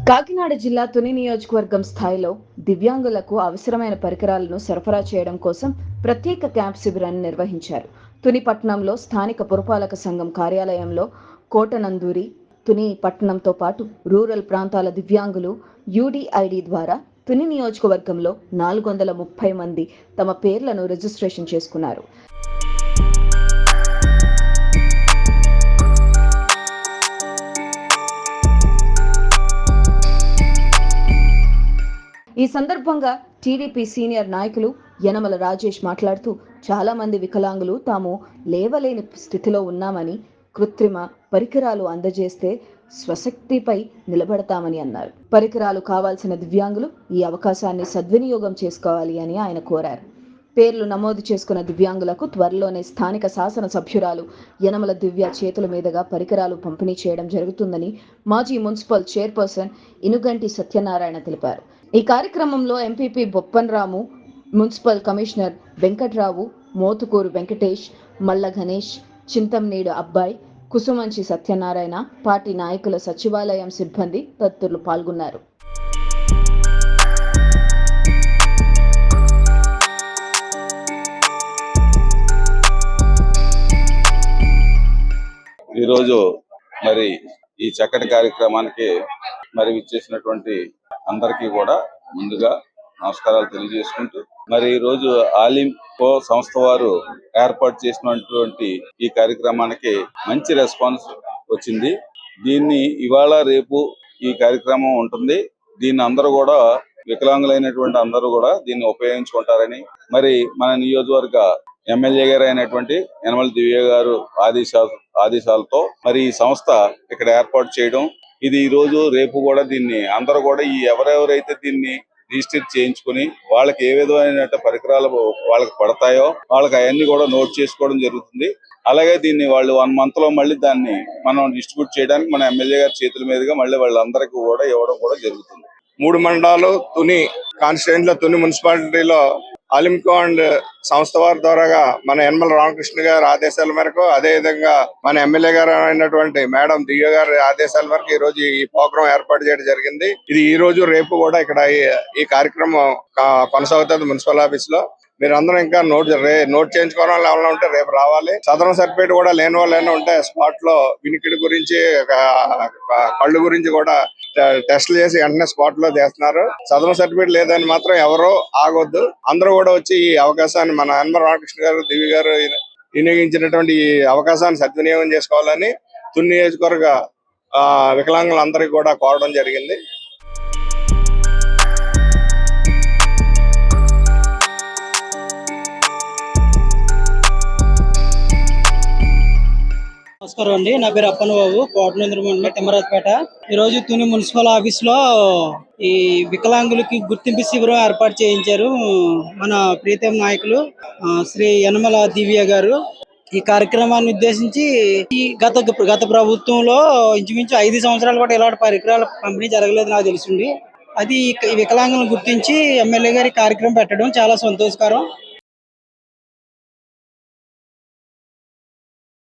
కాకినాడ జిల్లా తుని నియోజకవర్గం స్థాయిలో దివ్యాంగులకు అవసరమైన పరికరాలను సరఫరా చేయడం కోసం ప్రత్యేక క్యాంప్ శిబిరాన్ని నిర్వహించారు. తుని పట్టణంలో స్థానిక పురపాలక సంఘం కార్యాలయంలో కోటనందూరి, తుని పట్టణంతో పాటు రూరల్ ప్రాంతాల దివ్యాంగులు యూడీఐడి ద్వారా తుని నియోజకవర్గంలో 430 మంది తమ పేర్లను రిజిస్ట్రేషన్ చేసుకున్నారు. ఈ సందర్భంగా టీడీపీ సీనియర్ నాయకులు యనమల రాజేష్ మాట్లాడుతూ చాలా మంది వికలాంగులు తాము లేవలేని స్థితిలో ఉన్నామని, కృత్రిమ పరికరాలు అందజేస్తే స్వశక్తిపై నిలబడతామని అన్నారు. పరికరాలు కావాల్సిన దివ్యాంగులు ఈ అవకాశాన్ని సద్వినియోగం చేసుకోవాలి అని ఆయన కోరారు. పేర్లు నమోదు చేసుకున్న దివ్యాంగులకు త్వరలోనే స్థానిక శాసన సభ్యురాలు యనమల దివ్య చేతుల మీదుగా పరికరాలు పంపిణీ చేయడం జరుగుతుందని మాజీ మున్సిపల్ చైర్పర్సన్ ఇనుగంటి సత్యనారాయణ తెలిపారు. ఈ కార్యక్రమంలో MPP Boppanramu, municipal commissioner Venkatrao, Mothukuru Venkatesh, Malla Ganesh, చింతంనేడు అబ్బాయి, కుసుమంచి సత్యనారాయణ, పార్టీ నాయకుల, సచివాలయం సిబ్బంది తదితరులు పాల్గొన్నారు. ఈరోజు మరి ఈ చక్కటి కార్యక్రమానికి మరి ఇచ్చేసినటువంటి అందరికీ కూడా ముందుగా నమస్కారాలు తెలియజేసుకుంటూ, మరి ఈ రోజు ఆలింకో సంస్థ వారు ఏర్పాటు చేసినటువంటి ఈ కార్యక్రమానికి మంచి రెస్పాన్స్ వచ్చింది. దీన్ని ఇవాళ రేపు ఈ కార్యక్రమం ఉంటుంది. దీన్ని అందరూ కూడా వికలాంగులైనటువంటి అందరూ కూడా దీన్ని ఉపయోగించుకుంటారని, మరి మన నియోజకవర్గ ఎమ్మెల్యే గారు అయినటువంటి యనమల దివ్య గారు ఆదేశాలతో మరి ఈ సంస్థ ఇక్కడ ఏర్పాటు చేయడం, ఇది ఈ రోజు రేపు కూడా దీన్ని అందరూ కూడా ఎవరెవరైతే దీన్ని రిజిస్టర్ చేయించుకుని వాళ్ళకి ఏ విధమైన పరికరాలు వాళ్ళకి పడతాయో వాళ్ళకి అవన్నీ కూడా నోట్ చేసుకోవడం జరుగుతుంది. అలాగే దీన్ని వాళ్ళు 1 month లో మళ్ళీ దాన్ని మనం డిస్ట్రిబ్యూట్ చేయడానికి మన ఎమ్మెల్యే గారి చేతుల మీదుగా మళ్ళీ వాళ్ళందరికీ కూడా ఇవ్వడం కూడా జరుగుతుంది. 3 మండలాలు తుని కాన్స్టిట్యూయెంట్ లో తుని మున్సిపాలిటీలో ఆలింకో అండ్ సంస్థ వారి ద్వారాగా మన యనమల రామకృష్ణ గారి ఆదేశాల మేరకు, అదే విధంగా మన ఎమ్మెల్యే గారు అయినటువంటి మేడం దివ్య గారి ఆదేశాల మేరకు ఈ రోజు ఈ ప్రోగ్రాం ఏర్పాటు చేయడం జరిగింది. ఇది ఈ రోజు రేపు కూడా ఇక్కడ ఈ కార్యక్రమం కొనసాగుతుంది మున్సిపల్ ఆఫీస్ లో. మీరందరూ ఇంకా నోట్ చేసుకోవడం వాళ్ళు ఎవరైనా ఉంటే రేపు రావాలి. సదరన్ సర్టిఫికేట్ కూడా లేని వాళ్ళు ఏమైనా ఉంటే స్పాట్ లో వినికిడి గురించి, కళ్ళు గురించి కూడా టెస్టులు చేసి వెంటనే స్పాట్ లో చేస్తున్నారు. సదరన్ సర్టిఫికేట్ లేదని మాత్రం ఎవరో ఆగొద్దు. అందరూ కూడా వచ్చి ఈ అవకాశాన్ని మన యనమల రామకృష్ణ గారు, దివ్య గారు వినియోగించినటువంటి ఈ అవకాశాన్ని సద్వినియోగం చేసుకోవాలని తుని నియోజకవర్గ వికలాంగులందరికీ కూడా కోరడం జరిగింది. నమస్కారం అండి, నా పేరు అప్పన్న బాబు, కోటనందూరు మండలం తిమ్మరాజపేట. ఈ రోజు తుని మున్సిపల్ ఆఫీస్ లో ఈ వికలాంగులకి గుర్తింపు శిబిరం ఏర్పాటు చేయించారు మన ప్రీతం నాయకులు శ్రీ యనమల దివ్య గారు. ఈ కార్యక్రమాన్ని ఉద్దేశించి ఈ గత ప్రభుత్వంలో ఇంచుమించు 5 సంవత్సరాలు కూడా ఇలాంటి పరికరాల పంపిణీ జరగలేదు నాకు తెలిసింది. అది ఈ వికలాంగులను గుర్తించి ఎమ్మెల్యే గారి కార్యక్రమం పెట్టడం చాలా సంతోషకరం.